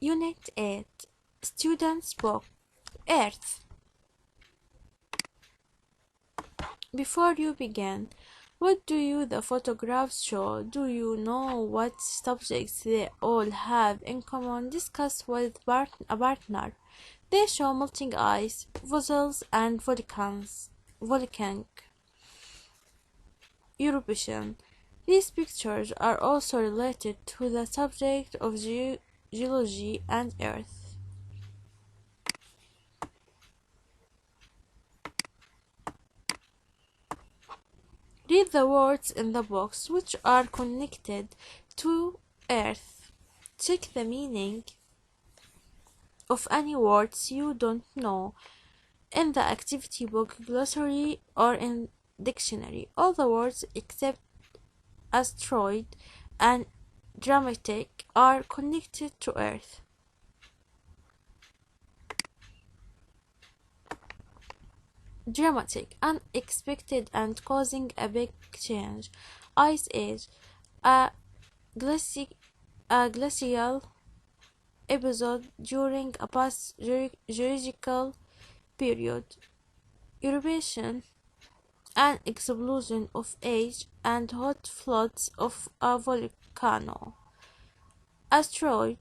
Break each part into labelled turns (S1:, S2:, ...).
S1: Unit 8, Students' Book, Earth. Before you begin, what do the photographs show? Do you know what subjects they all have in common? Discuss with a partner. They show melting ice, fossils, and volcanic eruption. These pictures are also related to the subject of geology and Earth. Read the words in the box which are connected to Earth. Check the meaning of any words you don't know in the activity book, glossary, or in dictionary. All the words except asteroid and dramatic are connected to Earth. Dramatic, unexpected and causing a big change. Ice Age, a glacial episode during a past geological period. Eruption, an explosion of ash and hot floods of a volcano. Asteroid,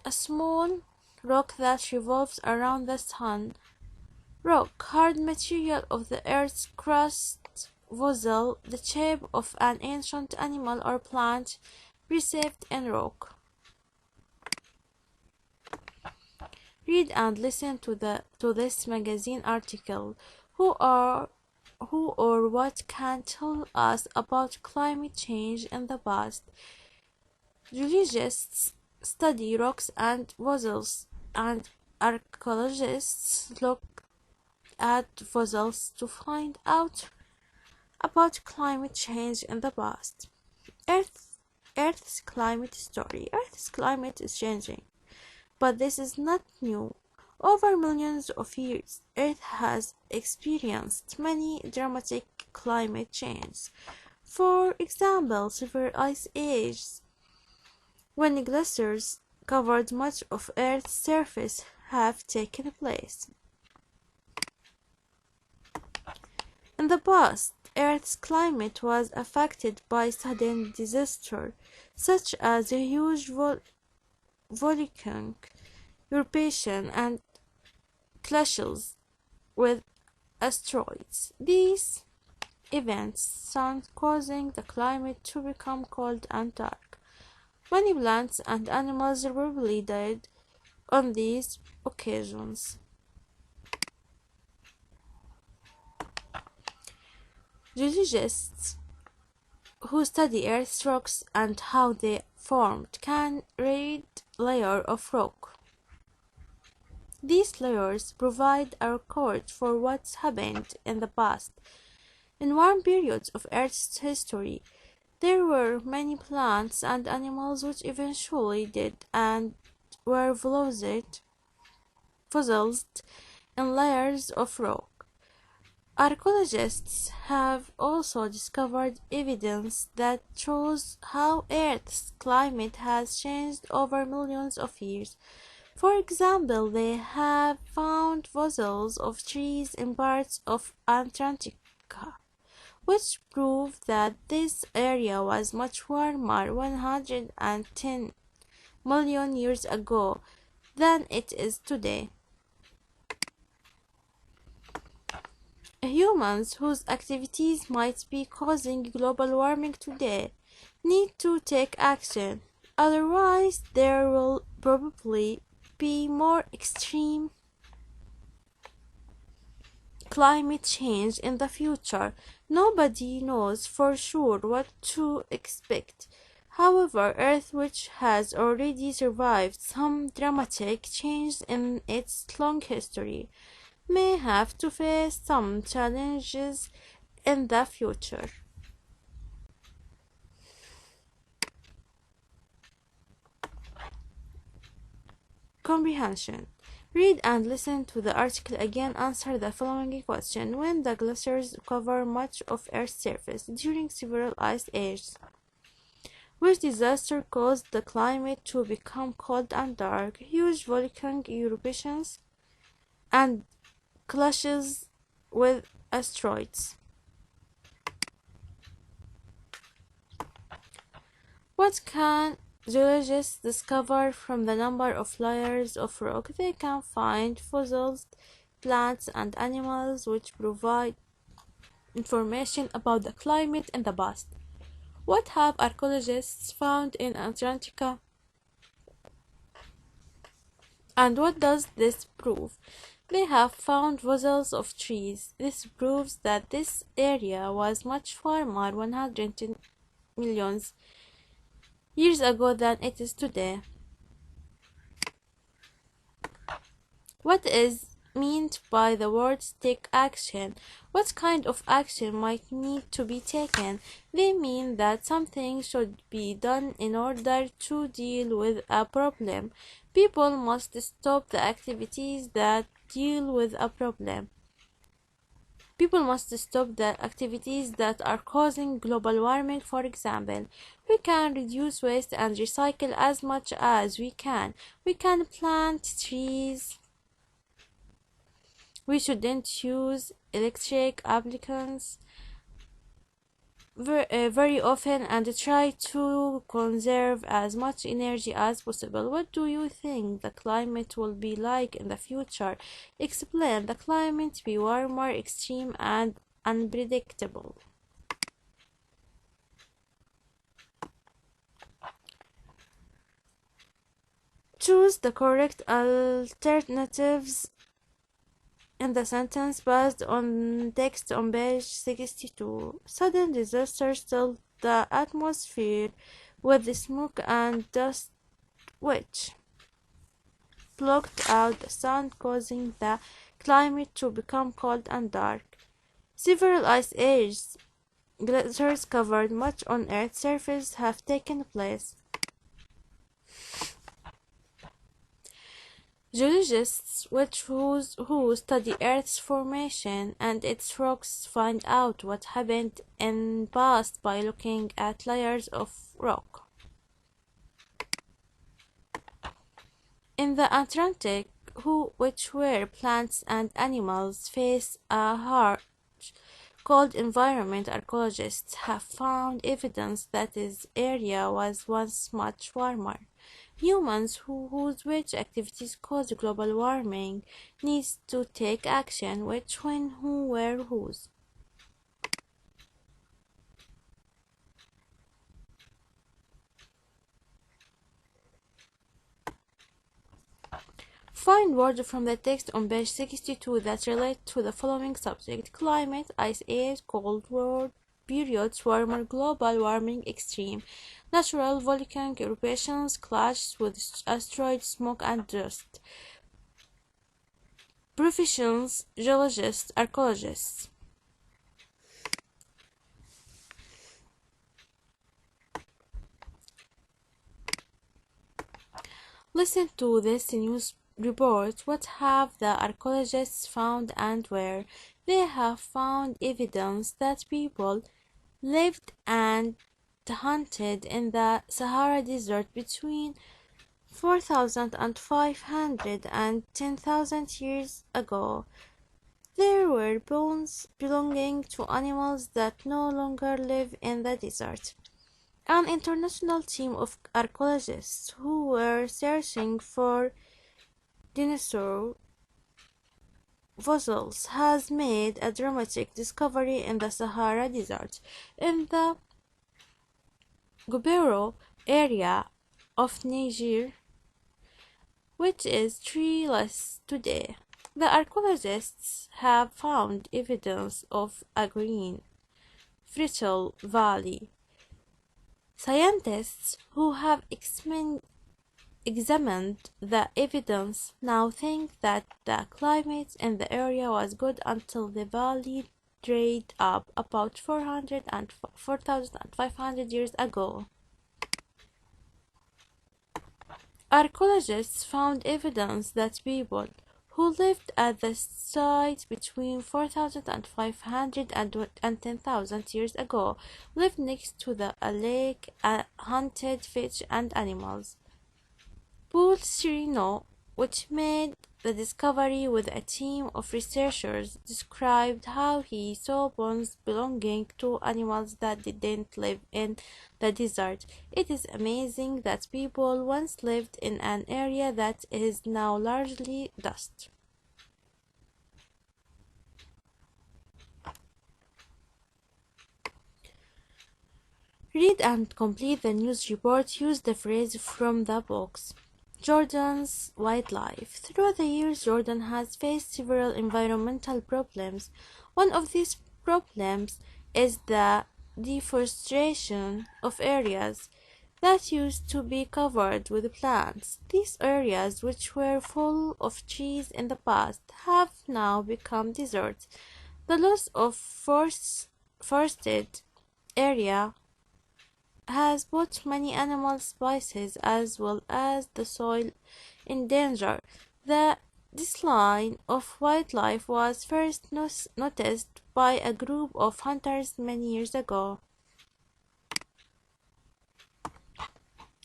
S1: a small rock that revolves around the sun. Rock, hard material of the Earth's crust. Fossil, the shape of an ancient animal or plant preserved in rock. Read and listen to this magazine article. Who or what can tell us about climate change in the past? Geologists study rocks and fossils, and archaeologists look at fossils to find out about climate change in the past. Earth's climate story. Earth's climate is changing, but this is not new. Over millions of years, Earth has experienced many dramatic climate changes. For example, several ice ages, when glaciers covered much of Earth's surface, have taken place. In the past, Earth's climate was affected by sudden disasters, such as a huge volcanic eruption and clashes with asteroids. These events sound causing the climate to become cold and dark. Many plants and animals probably died on these occasions. Geologists who study Earth's rocks and how they formed can read layers of rock. These layers provide a record for what's happened in the past. In warm periods of Earth's history, there were many plants and animals which eventually died and were fossilized in layers of rock. Archaeologists have also discovered evidence that shows how Earth's climate has changed over millions of years. For example, they have found fossils of trees in parts of Antarctica, which prove that this area was much warmer 110 million years ago than it is today. Humans whose activities might be causing global warming today need to take action, otherwise there will probably be more extreme climate change in the future. Nobody knows for sure what to expect. However, Earth, which has already survived some dramatic change in its long history, may have to face some challenges in the future. Comprehension. Read and listen to the article again. Answer the following question. When the glaciers cover much of Earth's surface during several ice ages, which disaster caused the climate to become cold and dark, huge volcanic eruptions, and clashes with asteroids. What can geologists discover from the number of layers of rock? They can find fossils, plants, and animals which provide information about the climate in the past. What have archaeologists found in Antarctica? And what does this prove? They have found fossils of trees. This proves that this area was much warmer 110 million years ago than it is today. What is meant by the words take action? What kind of action might need to be taken? They mean that something should be done in order to deal with a problem. People must stop the activities that deal with a problem. People must stop the activities that are causing global warming. For example, we can reduce waste and recycle as much as we can. We can plant trees. We shouldn't use electric appliances very often and try to conserve as much energy as possible. What do you think the climate will be like in the future? Explain. The climate be warmer, extreme, and unpredictable. Choose the correct alternatives in the sentence based on text on page 62. Sudden disasters filled the atmosphere with smoke and dust which blocked out the sun, causing the climate to become cold and dark. Several ice ages, glaciers covered much on Earth's surface, have taken place. Geologists who study Earth's formation and its rocks find out what happened in past by looking at layers of rock. In the Antarctic, which where plants and animals face a harsh, cold environment, archaeologists have found evidence that this area was once much warmer. Humans whose which activities cause global warming needs to take action. Which, when, who, where, whose. Find words from the text on page 62 that relate to the following subject: climate, ice age, cold war, periods, warmer, global warming, extreme, natural volcanic eruptions, clashes with asteroids, smoke and dust. Professions: geologists, archaeologists. Listen to this news report. What have the archaeologists found and where? They have found evidence that people lived and hunted in the Sahara Desert between 4,500 and 10,000 years ago. There were bones belonging to animals that no longer live in the desert. An international team of archaeologists who were searching for dinosaur fossils has made a dramatic discovery in the Sahara Desert, in the Gobero area of Niger, which is treeless today. The archaeologists have found evidence of a green, fertile valley. Scientists who have examined the evidence now think that the climate in the area was good until the valley dried up about 4,500 years ago. Archaeologists found evidence that people who lived at the site between 4,000 and 500 and 10,000 years ago, lived next to the lake, hunted fish and animals. Paul Sereno, which made the discovery with a team of researchers, described how he saw bones belonging to animals that didn't live in the desert. It is amazing that people once lived in an area that is now largely dust. Read and complete the news report. Use the phrase from the box. Jordan's wildlife. Through the years, Jordan has faced several environmental problems. One of these problems is the deforestation of areas that used to be covered with plants. These areas, which were full of trees in the past, have now become deserts. The loss of forested area has put many animal species as well as the soil in danger. The decline of wildlife was first noticed by a group of hunters many years ago,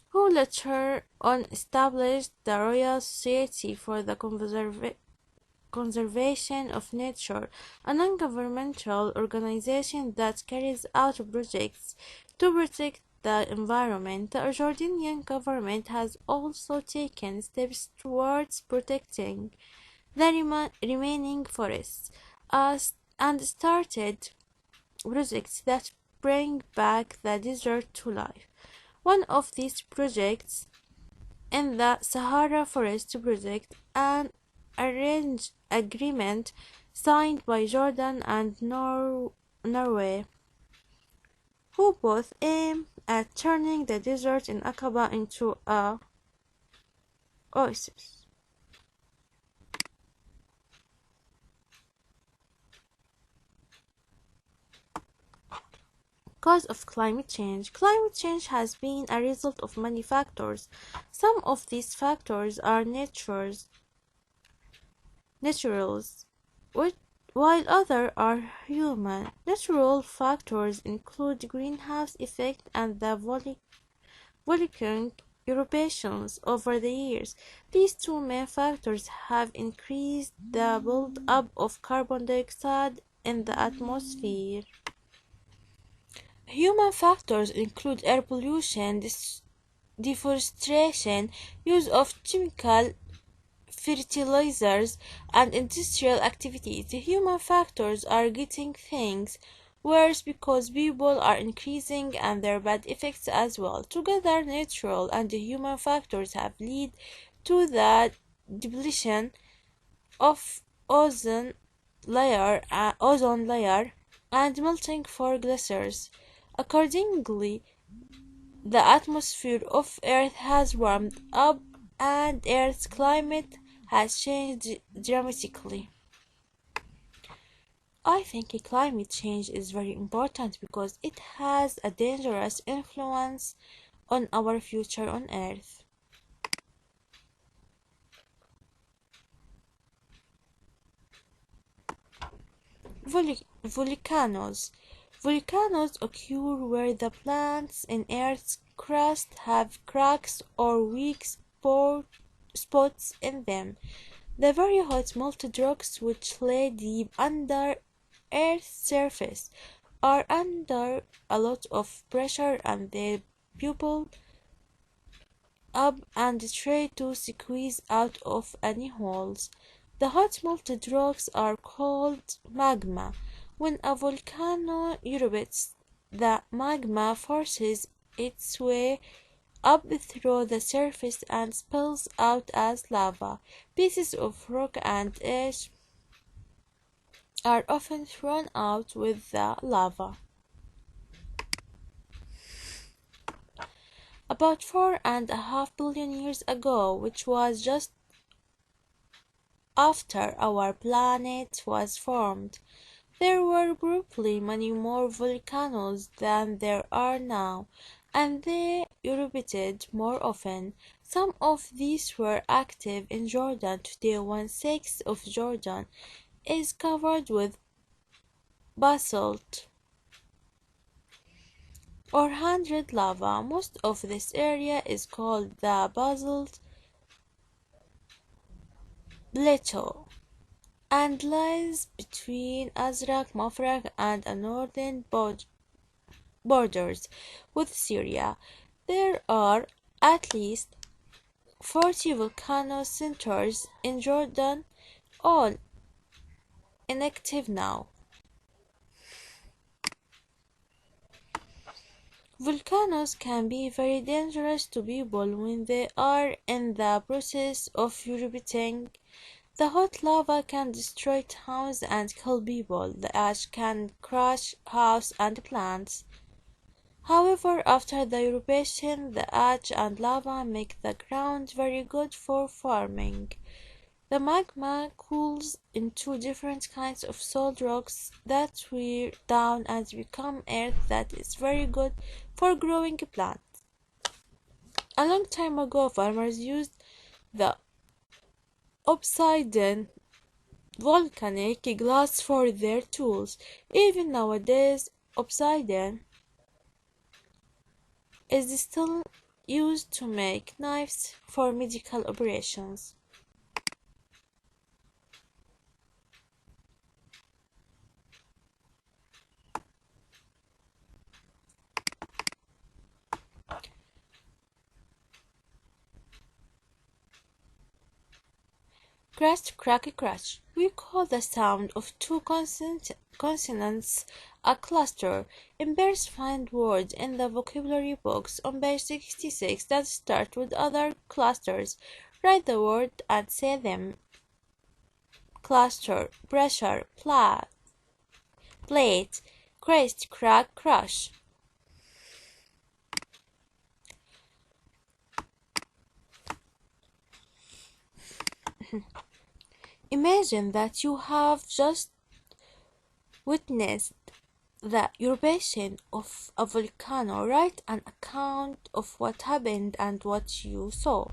S1: who later on established the Royal Society for the Conservation of Nature, a non-governmental organization that carries out projects to protect the environment. The Jordanian government has also taken steps towards protecting the remaining forests and started projects that bring back the desert to life. One of these projects in the Sahara Forest Project, an agreement signed by Jordan and Norway, who both aim at turning the desert in Aqaba into a oasis. Cause of climate change. Climate change has been a result of many factors. Some of these factors are naturals, while others are human. Natural factors include greenhouse effect and the volcanic eruptions over the years. These two main factors have increased the build-up of carbon dioxide in the atmosphere. Human factors include air pollution, deforestation, use of chemical fertilizers, and industrial activities. The human factors are getting things worse because people are increasing and their bad effects as well. Together, natural and human factors have led to the depletion of ozone layer and melting for glaciers. Accordingly, the atmosphere of Earth has warmed up and Earth's climate has changed dramatically. I think climate change is very important because it has a dangerous influence on our future on Earth. Volcanoes. Volcanoes occur where the plants in Earth's crust have cracks or weak spots in them. The very hot molten rocks which lay deep under Earth's surface are under a lot of pressure and they bubble up and try to squeeze out of any holes. The hot molten rocks are called magma. When a volcano erupts, the magma forces its way up through the surface and spills out as lava. Pieces of rock and ash are often thrown out with the lava. About 4.5 billion years ago, which was just after our planet was formed, there were probably many more volcanoes than there are now, and they erupted more often. Some of these were active in Jordan. Today, 1/6 of Jordan is covered with basalt or 100 lava. Most of this area is called the basalt plateau and lies between Azraq, Mafraq, and a northern borders with Syria. There are at least 40 volcano centers in Jordan, all inactive now. Volcanoes can be very dangerous to people when they are in the process of erupting. The hot lava can destroy towns and kill people. The ash can crush houses and plants. However, after the eruption, the ash and lava make the ground very good for farming. The magma cools into different kinds of solid rocks that wear down and become earth that is very good for growing plants. A long time ago, farmers used the obsidian volcanic glass for their tools. Even nowadays, obsidian is still used to make knives for medical operations. Crash, cracky, crash. We call the sound of two consonants a cluster. Bears find words in the vocabulary books on page 66 that start with other clusters. Write the word and say them. Cluster, pressure, plate, crest, crack, crush. Imagine that you have just witnessed the eruption of a volcano. Write an account of what happened and what you saw.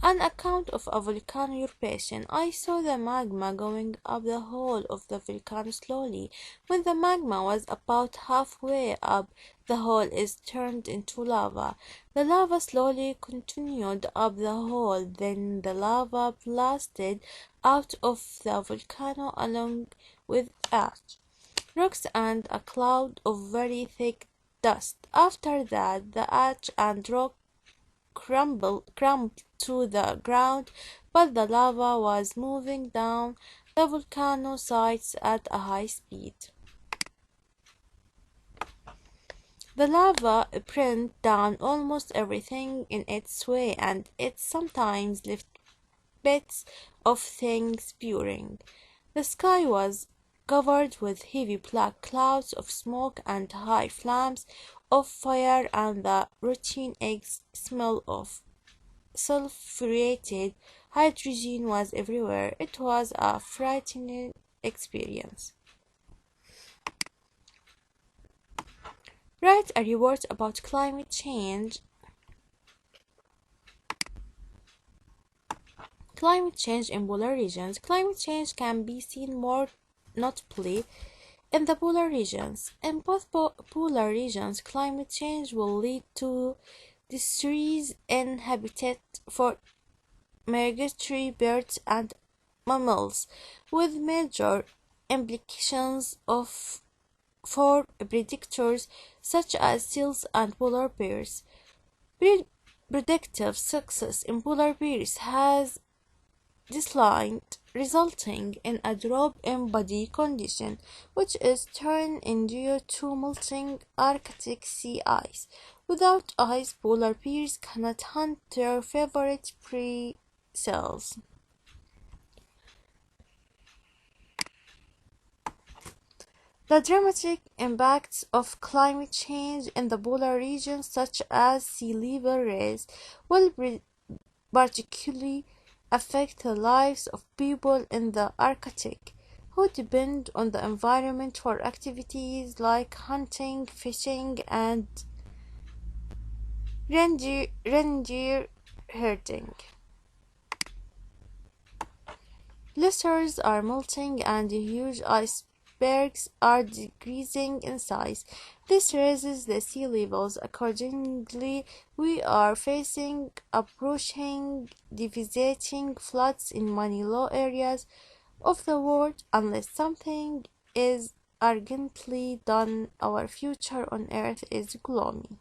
S1: An account of a volcano eruption. I saw the magma going up the hole of the volcano slowly. When the magma was about halfway up, the hole is turned into lava. The lava slowly continued up the hole. Then the lava blasted out of the volcano along with ash, rocks, and a cloud of very thick dust. After that, the ash and rock crumbled to the ground, but the lava was moving down the volcano sides at a high speed. The lava burned down almost everything in its way, and it sometimes left bits of things burning. The sky was covered with heavy black clouds of smoke and high flames of fire, and the rotten eggs smell of sulfurated hydrogen was everywhere. It was a frightening experience. Write a report about climate change. Climate change in polar regions. Climate change can be seen more notably in the polar regions. In both polar regions, climate change will lead to decrease in habitat for migratory birds and mammals, with major implications for predators such as seals and polar bears. Reproductive success in polar bears has declined, resulting in a drop in body condition, which is turned due to melting Arctic sea ice. Without ice, polar bears cannot hunt their favorite prey seals. The dramatic impacts of climate change in the polar regions, such as sea level rise, will particularly affect the lives of people in the Arctic, who depend on the environment for activities like hunting, fishing, and reindeer hurting. Glaciers are melting and huge icebergs are decreasing in size. This raises the sea levels. Accordingly, we are facing approaching devastating floods in many low areas of the world. Unless something is urgently done, our future on Earth is gloomy.